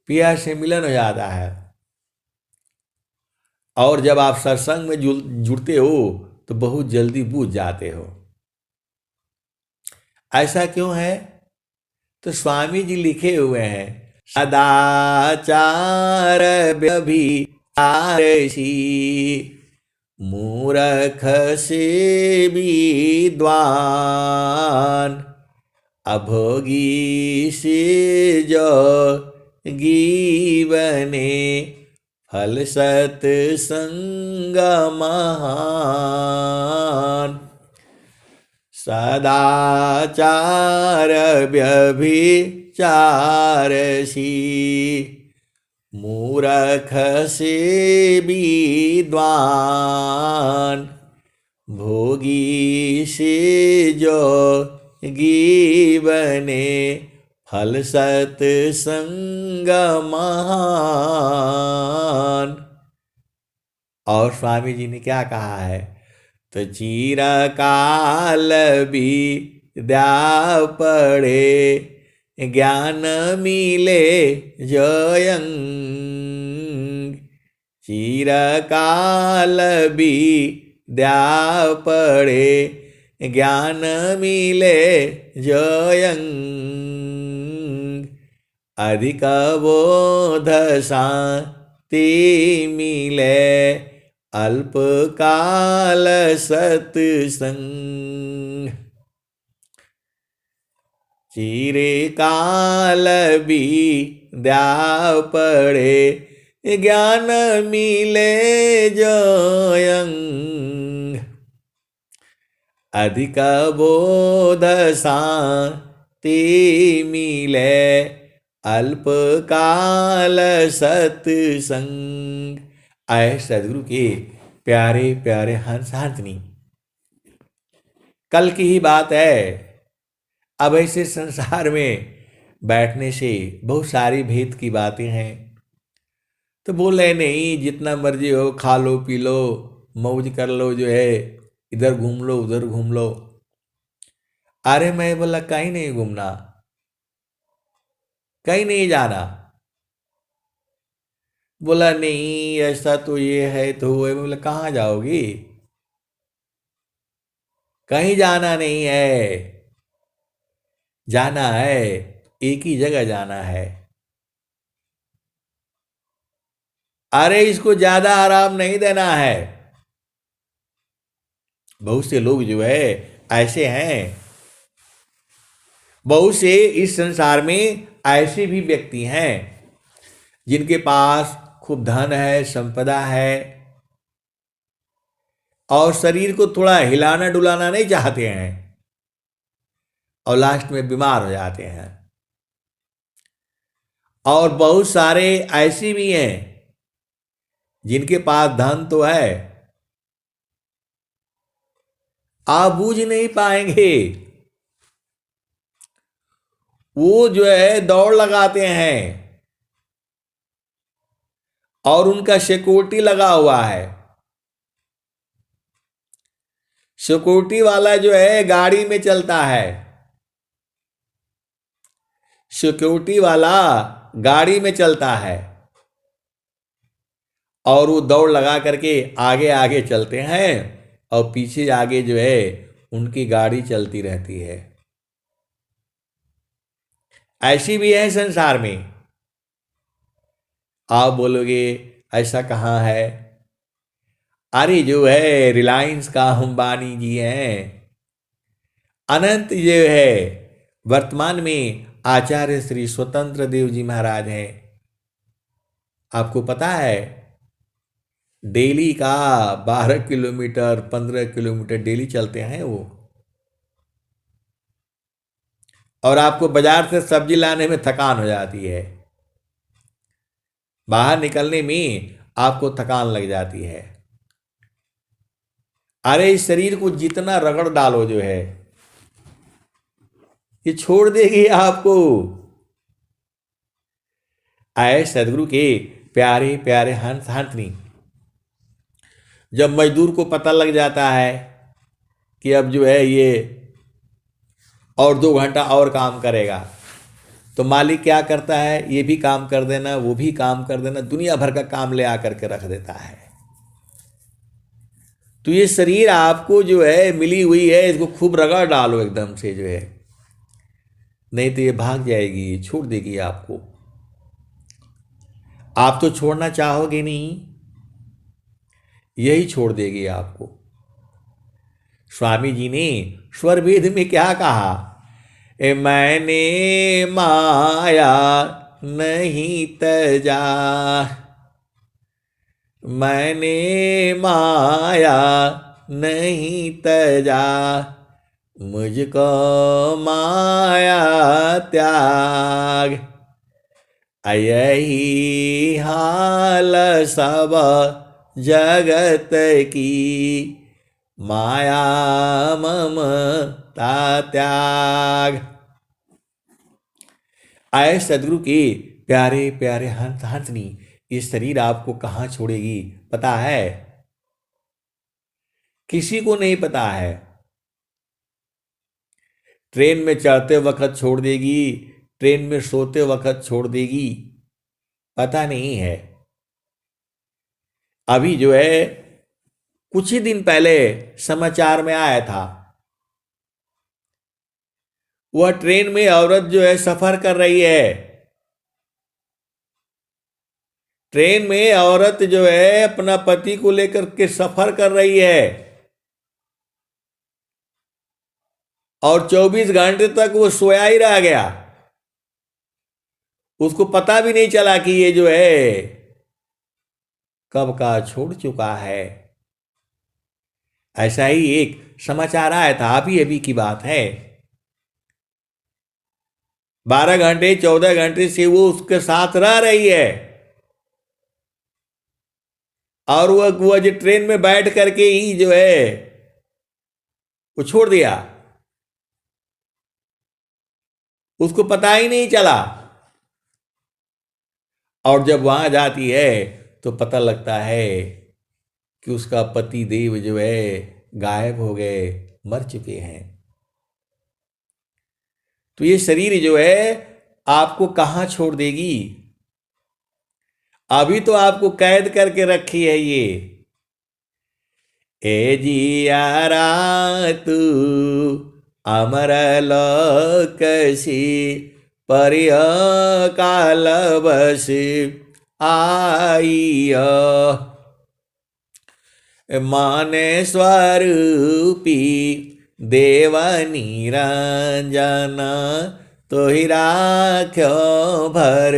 पिया से मिलन हो जाता है। और जब आप सत्संग में जुड़ते हो तो बहुत जल्दी बूझ जाते हो। ऐसा क्यों है? तो स्वामी जी लिखे हुए हैं, सदाचार व्यभिचारसी मूर्ख से विद्वान अभोगी से जो गीवने फल सत्संग महान। सदाचार व्यभिचारसी मूरख से विद्वान। भोगी से जो गीवने फल सत्संग महान। और स्वामी जी ने क्या कहा है, तो चिरकाल विद्या पढ़े ज्ञान मिले जयं। चिरकाल विद्या पढ़े ज्ञान मिले जयं। अधिक बोध शांति मिले अल्पकाल सत्संग। चिरकाल विद्या पढ़े ज्ञान मिले जयं। अधिक बोध शांति मिले अल्पकाल सत्संग। आए सदगुरु के प्यारे प्यारे हंस हंसनी, कल की ही बात है। अब ऐसे संसार में बैठने से बहुत सारी भेद की बातें हैं, तो बोल रहे नहीं जितना मर्जी हो खा लो पी लो मौज कर लो, जो है इधर घूम लो उधर घूम लो। अरे मैं बोला कहीं नहीं घूमना, कहीं नहीं जाना। बोला नहीं ऐसा तो ये है तो वो है। बोला कहाँ जाओगी, कहीं जाना नहीं है। जाना है एक ही जगह जाना है। अरे इसको ज्यादा आराम नहीं देना है। बहुत से लोग जो है ऐसे हैं, बहुत से इस संसार में ऐसे भी व्यक्ति हैं जिनके पास खूब धन है, संपदा है, और शरीर को थोड़ा हिलाना डुलाना नहीं चाहते हैं, और लास्ट में बीमार हो जाते हैं। और बहुत सारे ऐसे भी हैं जिनके पास धन तो है, आप बूझ नहीं पाएंगे। वो जो है दौड़ लगाते हैं और उनका सिक्योरिटी लगा हुआ है। सिक्योरिटी वाला जो है गाड़ी में चलता है, सिक्योरिटी वाला गाड़ी में चलता है, और वो दौड़ लगा करके आगे आगे चलते हैं और पीछे आगे जो है उनकी गाड़ी चलती रहती है। ऐसी भी है संसार में। आप बोलोगे ऐसा कहाँ है। अरे जो है रिलायंस का अंबानी जी हैं, अनंत जो है वर्तमान में आचार्य श्री स्वतंत्र देव जी महाराज हैं। आपको पता है डेली का 12 किलोमीटर 15 किलोमीटर डेली चलते हैं वो। और आपको बाजार से सब्जी लाने में थकान हो जाती है, बाहर निकलने में आपको थकान लग जाती है। अरे इस शरीर को जितना रगड़ डालो जो है ये छोड़ देगी आपको। आए सदगुरु के प्यारे प्यारे हंस हंसनी, जब मजदूर को पता लग जाता है कि अब जो है ये और 2 घंटा और काम करेगा, तो मालिक क्या करता है, ये भी काम कर देना वो भी काम कर देना, दुनिया भर का काम ले आकर के रख देता है। तो ये शरीर आपको जो है मिली हुई है, इसको खूब रगड़ डालो एकदम से जो है, नहीं तो ये भाग जाएगी, छोड़ देगी आपको। आप तो छोड़ना चाहोगे नहीं, यही छोड़ देगी आपको। स्वामी जी ने स्वर वेद में क्या कहा, मैंने माया नहीं तजा, मैंने माया नहीं तजा, मुझको माया त्याग। यही हाल सब जगत की, माया ममता त्याग। आए सदगुरु के प्यारे प्यारे हंस हंसनी, ये शरीर आपको कहाँ छोड़ेगी पता है? किसी को नहीं पता है। ट्रेन में चढ़ते वक्त छोड़ देगी, ट्रेन में सोते वक्त छोड़ देगी, पता नहीं है। अभी जो है कुछ ही दिन पहले समाचार में आया था, वह ट्रेन में औरत जो है सफर कर रही है, ट्रेन में औरत जो है अपना पति को लेकर के सफर कर रही है और 24 घंटे तक वो सोया ही रह गया। उसको पता भी नहीं चला कि ये जो है कब का छोड़ चुका है। ऐसा ही एक समाचार आया था, अभी अभी की बात है। 12 घंटे 14 घंटे से वो उसके साथ रह रही है और वह जो ट्रेन में बैठ करके ही जो है वो छोड़ दिया, उसको पता ही नहीं चला। और जब वहां जाती है तो पता लगता है कि उसका पति देव जो है गायब हो गए, मर चुके हैं। तो ये शरीर जो है आपको कहां छोड़ देगी? अभी तो आपको कैद करके रखी है ये। ए जियारा तू अमर लोकसी, परिय काल बस आई, माने स्वरूपी देव निरंजन, तो ही राख्यो भर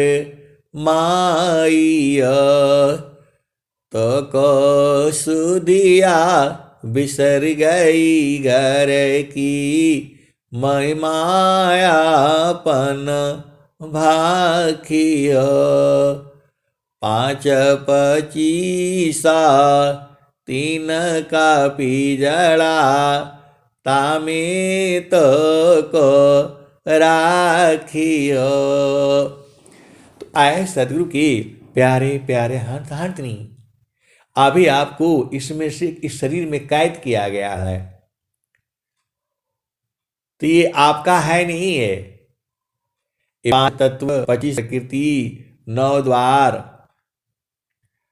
माइया, तो को सुधिया बिसर गई घर की, मैं मायापन भाखियो, 5 25 3 का पिजड़ा, तामे तो को राखियो। तो आए सदगुरु की प्यारे प्यारे हंस हंसनी, अभी आपको इसमें से इस शरीर में कैद किया गया है, तो ये आपका है नहीं है। 5 तत्व, 25 प्रकृति, 9 द्वार,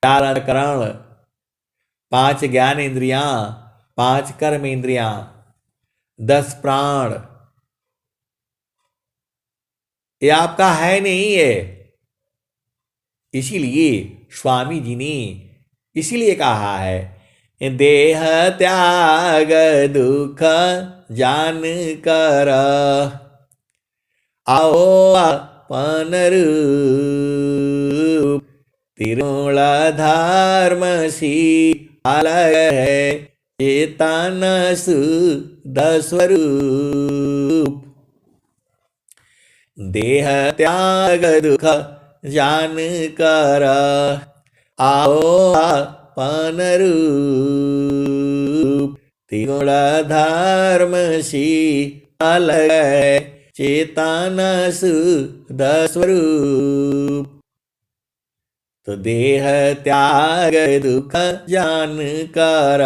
4 अंतःकरण, 5 ज्ञान इंद्रियां, 5 कर्म इंद्रियां, 10 प्राण, ये आपका है नहीं है। इसीलिए स्वामी जी ने इसीलिए कहा है, देह त्याग दुख जान कर, आओ अपन रूप, तिरुण धर्म सी अलग है, चेतन शुद्ध स्वरूप, देह त्याग दुख जान कर, आओ अपन रूप, त्रिगुण धर्म सी अलग है, चेतन शुद्ध स्वरूप, तो देह त्याग दुख जान कर,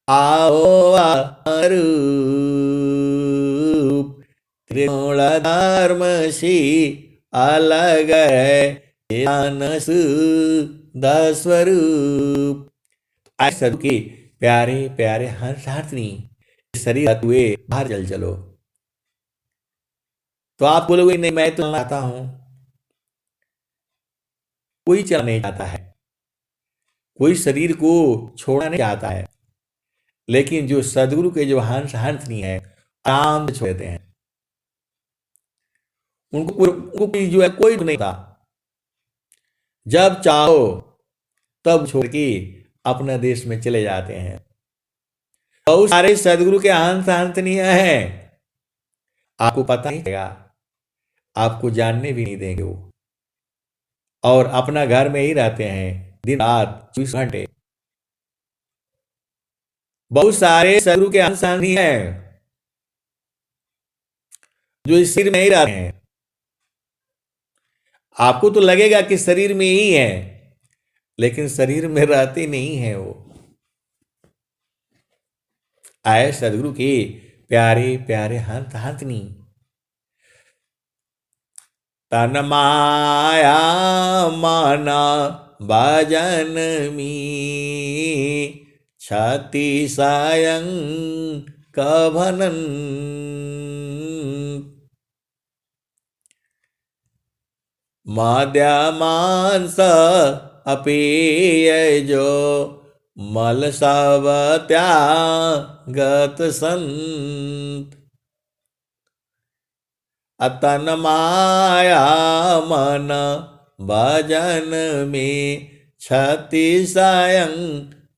आओ अपन रूप, त्रिगुण धर्म सी अलग है, चेतन शुद्ध स्वरूप। आज सबके प्यारे प्यारे हंस हंसनी, शरीर हुए बाहर चल चलो। तो आप बोलोगे नहीं मैं तो चाहता हूं, कोई चला नहीं चाहता है, कोई शरीर को छोड़ना नहीं चाहता है, लेकिन जो सदगुरु के जो हंस हंसनी है आराम से छोड़ देते हैं। उनको जो है कोई नहीं था। जब चाहो तब छोड़ के अपने देश में चले जाते हैं। बहुत सारे सदगुरु के हंस हंसनीय हैं, आपको पता नहीं चलेगा, आपको जानने भी नहीं देंगे वो, और अपना घर में ही रहते हैं दिन रात 24 घंटे। बहुत सारे सदगुरु के हंस हंसनीय हैं जो इस शरीर में ही रहते हैं। आपको तो लगेगा कि शरीर में ही है, लेकिन शरीर में रहते नहीं है वो। आए सदगुरु के प्यारे प्यारे हंस हंसनी। तन माया माना भजन मी, छाती सायं कभनन। माद्या मांस अपेय जो, मल सब त्यागत संत। अतन माया मन भजन में, छति सायं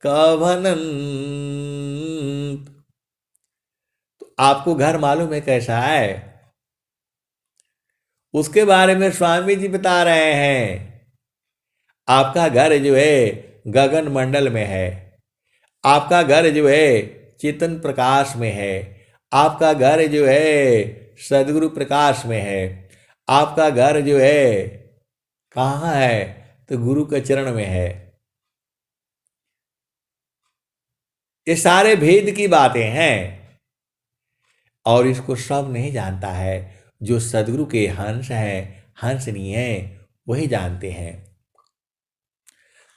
कभनन। तो आपको घर मालूम है कैसा है? उसके बारे में स्वामी जी बता रहे हैं। आपका घर जो है गगन मंडल में है, आपका घर जो है चेतन प्रकाश में है, आपका घर जो है सदगुरु प्रकाश में है, आपका घर जो है कहाँ है? तो गुरु के चरण में है। ये सारे भेद की बातें हैं और इसको सब नहीं जानता है। जो सदगुरु के हंस हैं, हंसनी हैं, वही जानते हैं।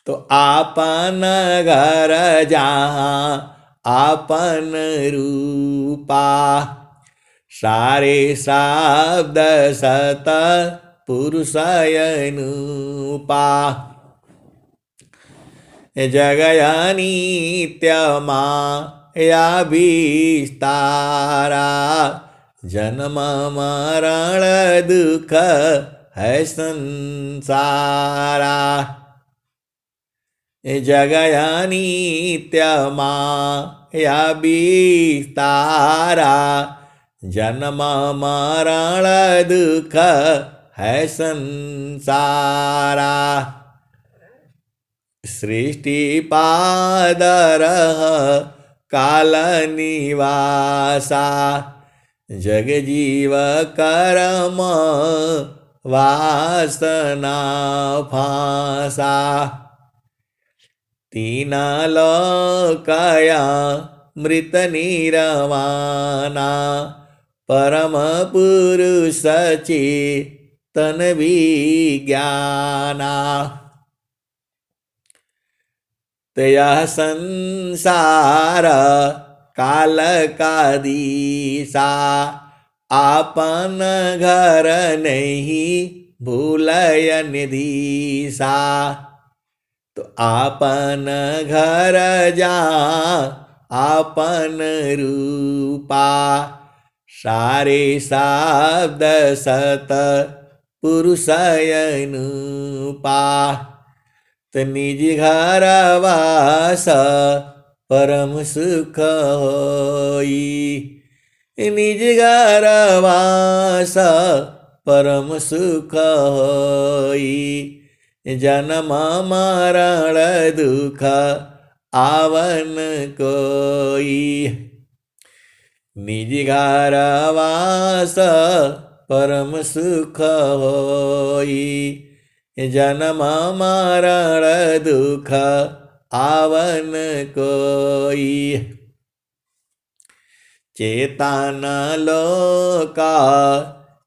तो आपन घर जहाँ आपन रूपा, सारे शब्द सत पुरुषयनुपा। जगया नित्य माया विस्तारा, जन्म मरण दुख है संसारा। जगया नित्य माया विस्तारा, जन्म मरण दुख है संसारा। सृष्टि पादरह काल निवासा, जग जीव कर्म वासना फांसा। तीन लोकया मृत निर्वाणा, परम पुरुष चेतन विज्ञाना। यह संसार काल का दिशा, आपन घर नहीं भूलयन दिशा। तो आपन घर जा आपन रूपा, सारे शब्द सत पुरुषयनुपा। तो निज घर वास परम सुख होई, निज घर वास परम सुख होई। जन्म मरण दुख आवन कोई, निज घर वास परम सुख होई। जन्म मरण दुख आवन कोई। चेतन लोका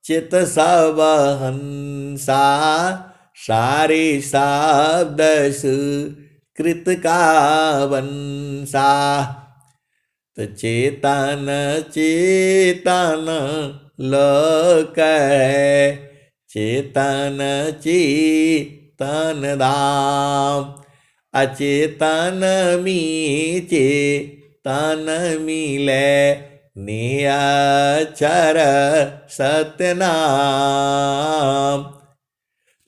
चित सब हंसा, सारे शब्द सुकृत का वंशा। तो चेतन चेतन लोक है, चेतन चेतन धाम। अचेतन मी चेतन मिले, नियचर सत्य नाम।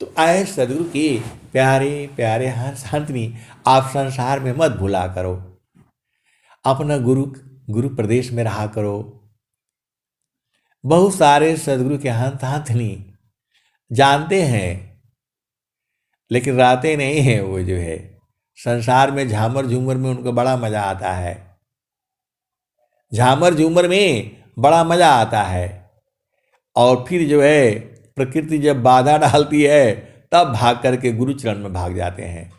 तो आए सदगुरु की प्यारे प्यारे हंसनी, आप संसार में मत भूला करो, अपना गुरु प्रदेश में रहा करो। बहुत सारे सदगुरु के हंसनी जानते हैं लेकिन रहते नहीं हैं। वो जो है संसार में झामर झूमर में उनको बड़ा मजा आता है, झामर झूमर में बड़ा मजा आता है। और फिर जो है प्रकृति जब बाधा डालती है तब भाग करके गुरु चरण में भाग जाते हैं।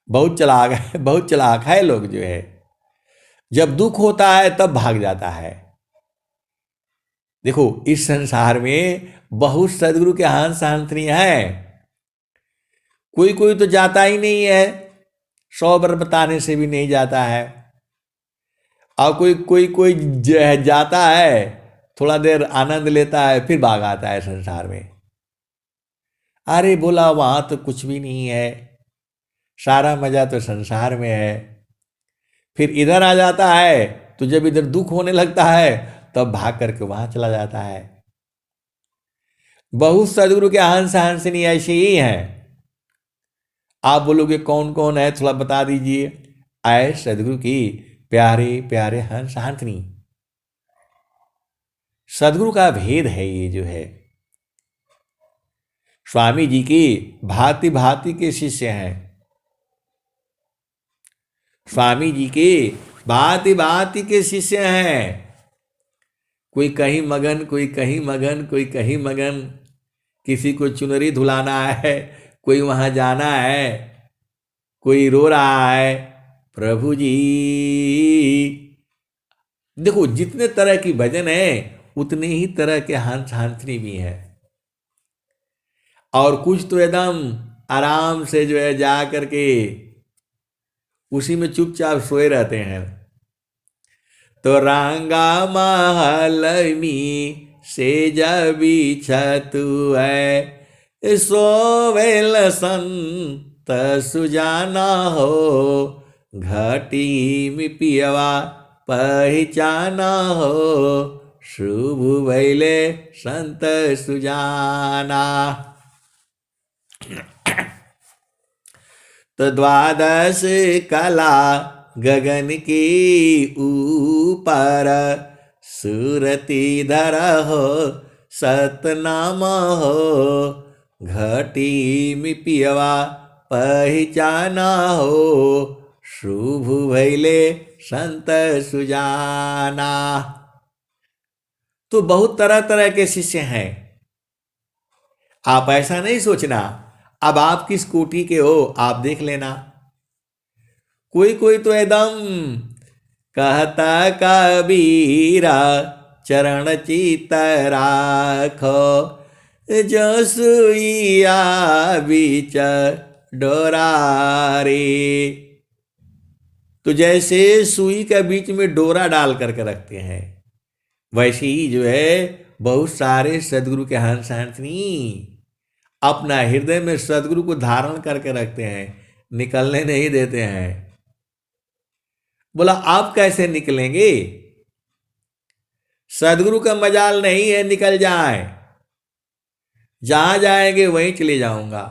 बहुत चलाक है, बहुत चलाक है लोग जो है, जब दुख होता है तब भाग जाता है। देखो इस संसार में बहुत सदगुरु के हंस हंसनी है, कोई कोई तो जाता ही नहीं है, 100 बार बताने से भी नहीं जाता है। और कोई कोई कोई जाता है, थोड़ा देर आनंद लेता है, फिर भाग आता है संसार में। अरे बोला वहां तो कुछ भी नहीं है, सारा मजा तो संसार में है। फिर इधर आ जाता है तो जब इधर दुख होने लगता है तब भाग करके वहां चला जाता है। बहुत सदगुरु के हंस हंसनी ऐसे ही हैं। आप बोलोगे कौन कौन है, थोड़ा बता दीजिए। आए सदगुरु की प्यारे प्यारे हंस हंसनी। सदगुरु का भेद है ये जो है। स्वामी जी की भांति भांति के शिष्य हैं, स्वामी जी के भांति भांति के शिष्य हैं। कोई कहीं मगन, कोई कहीं मगन, कोई कहीं मगन। किसी को चुनरी धुलाना है, कोई वहां जाना है, कोई रो रहा है प्रभु जी। देखो जितने तरह की भजन है उतने ही तरह के हंस हंसनी भी हैं। और कुछ तो एकदम आराम से जो है जा करके उसी में चुपचाप सोए रहते हैं। तो रांगा महलमी से जब बिछतु है, सोवेल संत सुजाना हो, घटी में पियवा पहचाना हो, शुभ भैले संत सुजाना। तो 12 कला गगन की ऊपर, सूरती धर हो सतनाम हो, घटी में पियवा पहचाना हो, शुभ भैले संत सुजाना। तो बहुत तरह तरह के शिष्य हैं। आप ऐसा नहीं सोचना अब आप किस कोटि के हो, आप देख लेना। कोई कोई तो एकदम कहता कबीरा चरण चित राखो, जो सुइया बीच डोरा रे। तो जैसे सुई के बीच में डोरा डाल करके रखते हैं, वैसे ही जो है बहुत सारे सदगुरु के हंस हंसनी अपना हृदय में सदगुरु को धारण करके रखते हैं, निकलने नहीं देते हैं। बोला आप कैसे निकलेंगे, सदगुरु का मजाल नहीं है निकल जाए। जहां जाएंगे वहीं चले जाऊंगा,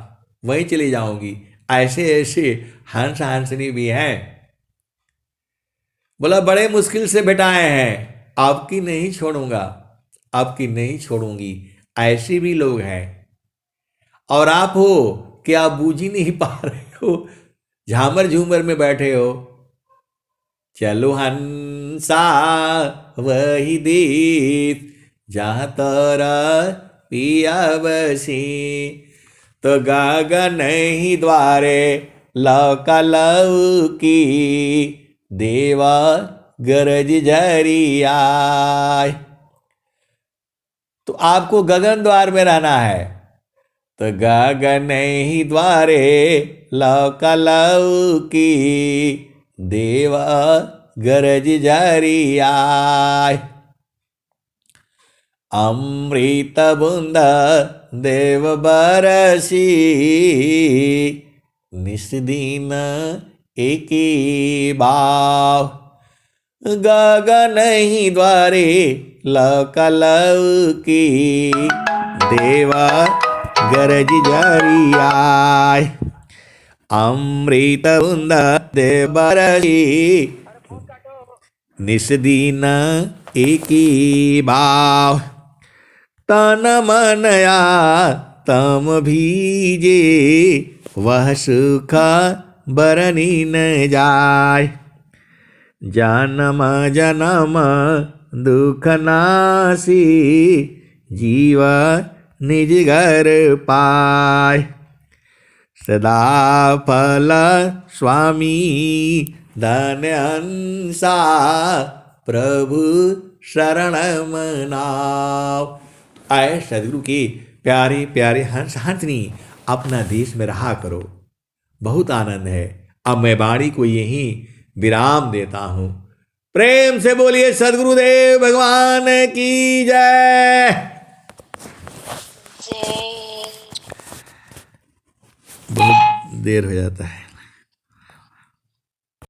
वहीं चली जाऊंगी। ऐसे ऐसे हंस हंसनी भी हैं। बोला बड़े मुश्किल से भेटाए हैं, आपकी नहीं छोड़ूंगा, आपकी नहीं छोड़ूंगी। ऐसे भी लोग हैं। और आप हो कि आप बूझ ही नहीं पा रहे हो, झामर झूमर में बैठे हो। चलो हंसा वही देश जहाँ तारा पिया बसी, तो गगन ही द्वारे लौका लौकी, देवा गरज झरिया। तो आपको गगन द्वार में रहना है, तो गगन ही द्वारे लौका लौकी, देवा गरज झरिया। अमृत बूंद देव बरसी, निस्दिन एकी भाव। गगन ही द्वारे लौकी देवा गरज जरियाय अमृत बूंद दे बरसी निस्दीन एकी भाव तन मनया तम भीजे वह सुख बरनी न जाय जन्म जन्म दुख नासी जीव निज घर पाय सदा फल स्वामी धन्य हंसा प्रभु शरण मनाओ। आए सदगुरु के प्यारे प्यारे हंस हंसनी अपना देश में रहा करो, बहुत आनंद है। अब मैं वाणी को यहीं विराम देता हूं। प्रेम से बोलिए सदगुरुदेव भगवान की जय। बहुत देर हो जाता है।